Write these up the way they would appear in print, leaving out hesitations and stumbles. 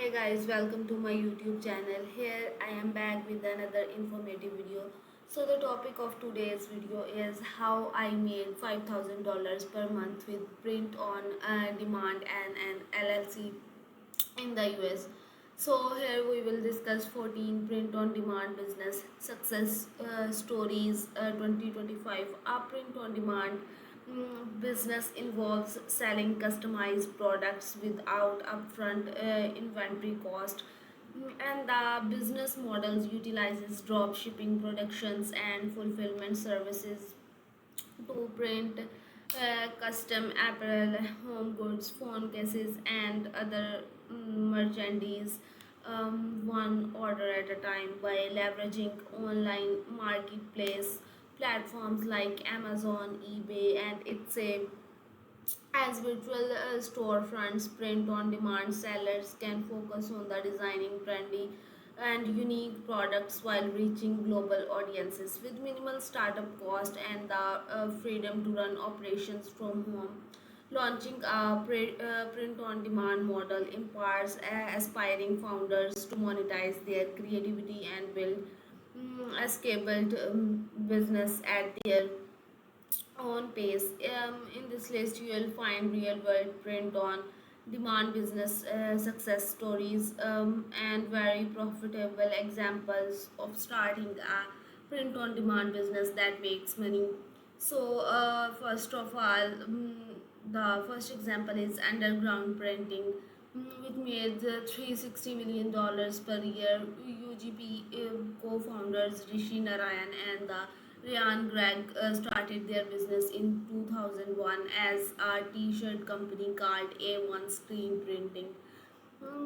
Hey guys, welcome to my YouTube channel. Here I am back with another informative video. So the topic of today's video is how I made $5,000 per month with print on demand and an LLC in the US. So here we will discuss 14 print on demand business success stories 2025. Our print on demand business involves selling customized products without upfront inventory cost. And the business models utilizes drop shipping productions and fulfillment services to print custom apparel, home goods, phone cases, and other merchandise one order at a time by leveraging online marketplace platforms like Amazon, eBay, and Etsy as virtual storefronts. Print on demand sellers can focus on the designing trendy and unique products while reaching global audiences with minimal startup cost and the freedom to run operations from home. Launching a print on demand model empowers aspiring founders to monetize their creativity and build a scalable business at their on pace. In this list, you will find real world print on demand business success stories and very profitable examples of starting a print on demand business that makes money. So, first of all, the first example is underground printing. Which made $360 million per year. UGP co-founders Rishi Narayan and the Ryan Gregg started their business in 2001 as a t-shirt company called A1 Screen Printing.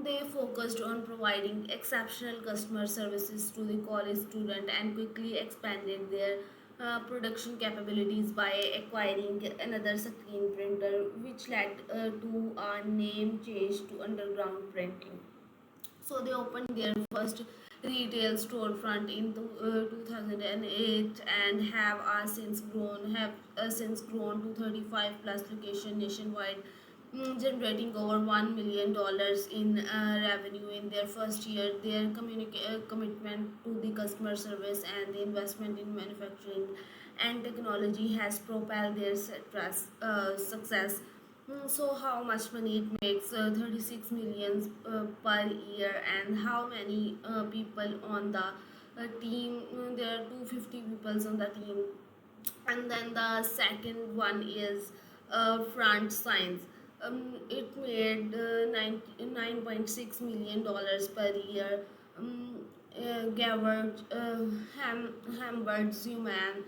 They focused on providing exceptional customer services to the college student and quickly expanded their production capabilities by acquiring another screen printer, which led to a name change to underground printing. So they opened their first retail storefront in 2008 and have since grown to 35 plus location nationwide, generating over $1 million in revenue in their first year. Their commitment to the customer service and the investment in manufacturing and technology has propelled their success. So how much money it makes? 36 millions per year. And how many people on the team? There are 250 people on the team. And then the second one is front signs. It made $9.6 million per year. Gavard Hambert Zuman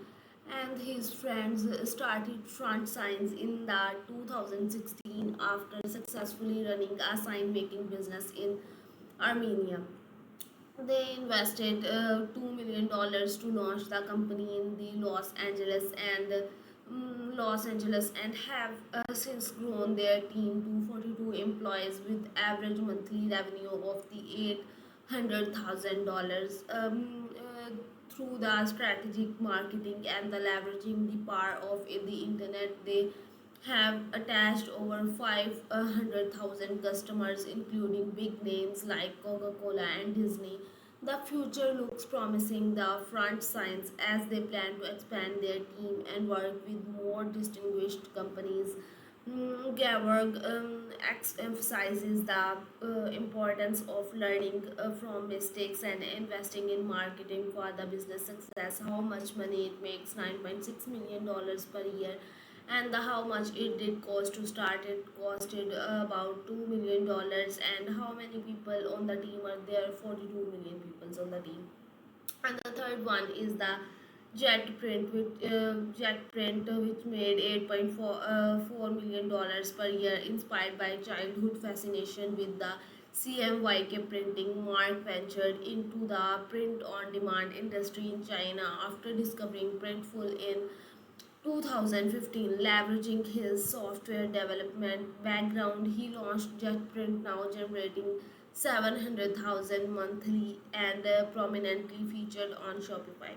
and his friends started front signs in the 2016 after successfully running a sign making business in Armenia. They invested $2 million to launch the company in the Los Angeles and have since grown their team to 42 employees with average monthly revenue of the $800,000 through the strategic marketing and the leveraging the power of the internet. They have attached over 500,000 customers, including big names like Coca Cola and Disney. The future looks promising. The front signs as they plan to expand their team and work with more distinguished companies. Georg emphasizes the importance of learning from mistakes and investing in marketing for the business success. How much money it makes? $9.6 million per year. And how much it did cost to start? It costed about $2 million. And how many people on the team are there? 42 million people on the team. And the third one is the Jet Print, which made $8.4 million per year, inspired by childhood fascination with the CMYK printing. Mark ventured into the print on demand industry in China after discovering Printful in 2015. Leveraging his software development background, he launched JetPrint, now generating 700,000 monthly and prominently featured on Shopify.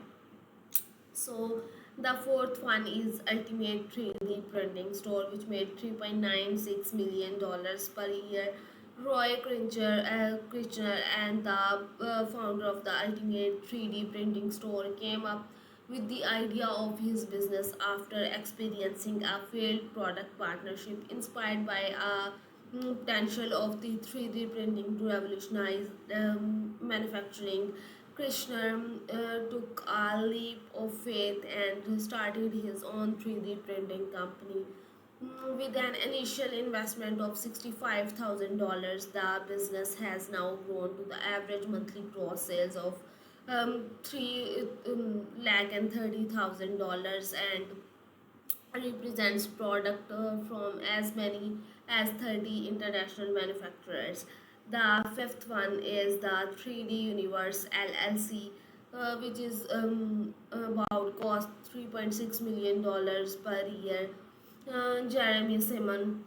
So the fourth one is Ultimate 3D Printing Store, which made $3.96 million per year. Roy Kirchner and the founder of the Ultimate 3D printing store, came up with the idea of his business after experiencing a failed product partnership inspired by a potential of the 3D printing to revolutionize manufacturing. Krishna took a leap of faith and started his own 3D printing company. With an initial investment of $65,000, the business has now grown to the average monthly gross sales of 3 lakh and $30,000 and represents product from as many as 30 international manufacturers. The fifth one is the 3D Universe LLC, which is about cost $3.6 million per year. Jeremy Simon,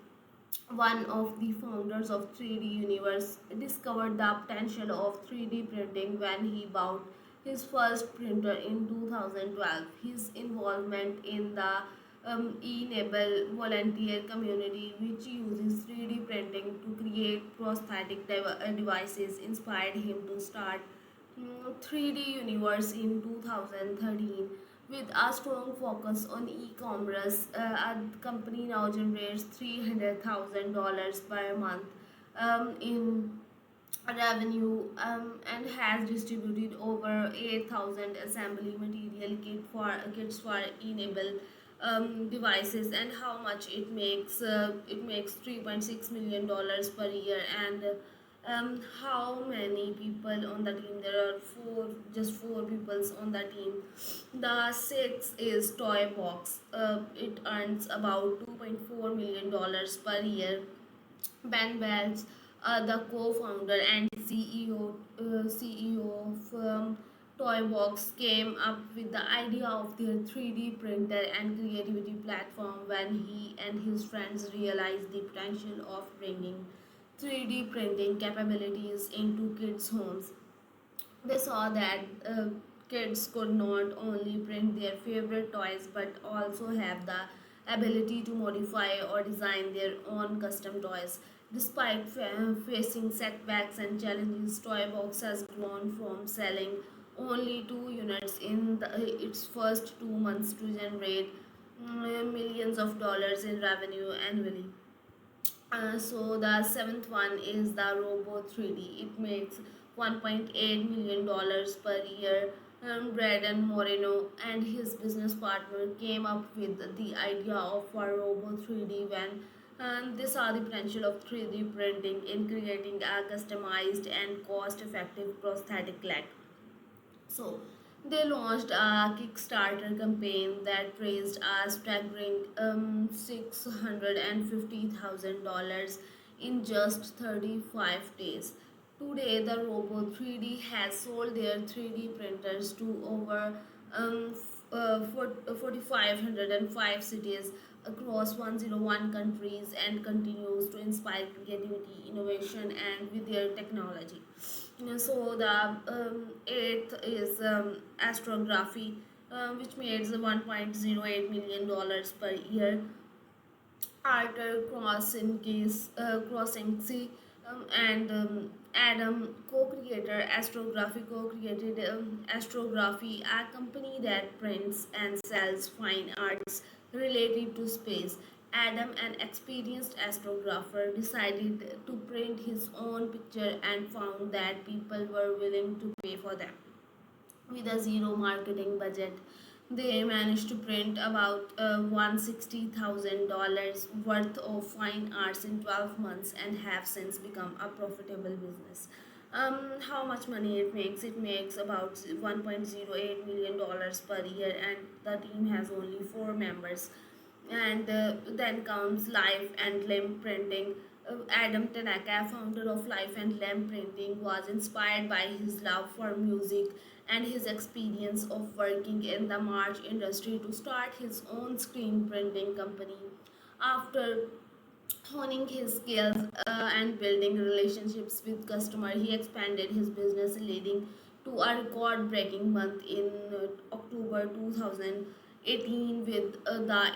one of the founders of 3D Universe, discovered the potential of 3D printing when he bought his first printer in 2012. His involvement in the Enable volunteer community, which uses 3D printing to create prosthetic devices, inspired him to start 3D Universe in 2013. With a strong focus on e-commerce, a company now generates $300,000 per month in revenue and has distributed over 8,000 assembly material kits for enable devices. And how much it makes $3.6 million per year. And how many people on the team? There are four people on the team. The sixth is Toy Box. It earns about $2.4 million per year. Ben Welch, the co-founder and CEO of Toybox, came up with the idea of their 3D printer and creativity platform when he and his friends realized the potential of bringing 3D printing capabilities into kids' homes. They saw that kids could not only print their favorite toys but also have the ability to modify or design their own custom toys. Despite facing setbacks and challenges, Toybox has grown from selling only 2 units in its first 2 months to generate millions of dollars in revenue annually. So the seventh one is the Robo 3D. It makes $1.8 million per year. Braden Moreno and his business partner came up with the idea of a Robo 3D when they saw the potential of 3D printing in creating a customized and cost-effective prosthetic leg. So they launched a Kickstarter campaign that raised a staggering $650,000 in just 35 days. Today, the Robo 3D has sold their 3D printers to over 4,505 cities across 101 countries and continues to inspire creativity, innovation, and with their technology. So the eighth is astrography, which makes $1.08 million per year. Arthur Crossing and Adam co-creator Astrography co-created Astrography, a company that prints and sells fine arts related to space. Adam, an experienced astrographer, decided to print his own picture and found that people were willing to pay for them. With a zero marketing budget, they managed to print about $160,000 worth of fine arts in 12 months and have since become a profitable business. How much money it makes? It makes about $1.08 million per year, and the team has only 4 members. And then comes Life and Limb Printing. Adam Tanaka, founder of Life and Limb Printing, was inspired by his love for music and his experience of working in the merch industry to start his own screen printing company. After honing his skills and building relationships with customers, he expanded his business, leading to a record-breaking month in October 2018. 18 with the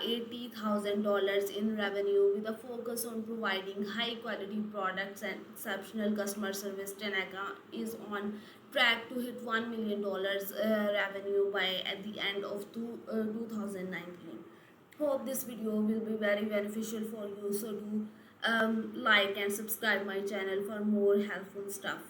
$80,000 in revenue with a focus on providing high quality products and exceptional customer service. Tanaka is on track to hit $1 million revenue by at the end of 2019. Hope this video will be very beneficial for you, so do like and subscribe my channel for more helpful stuff.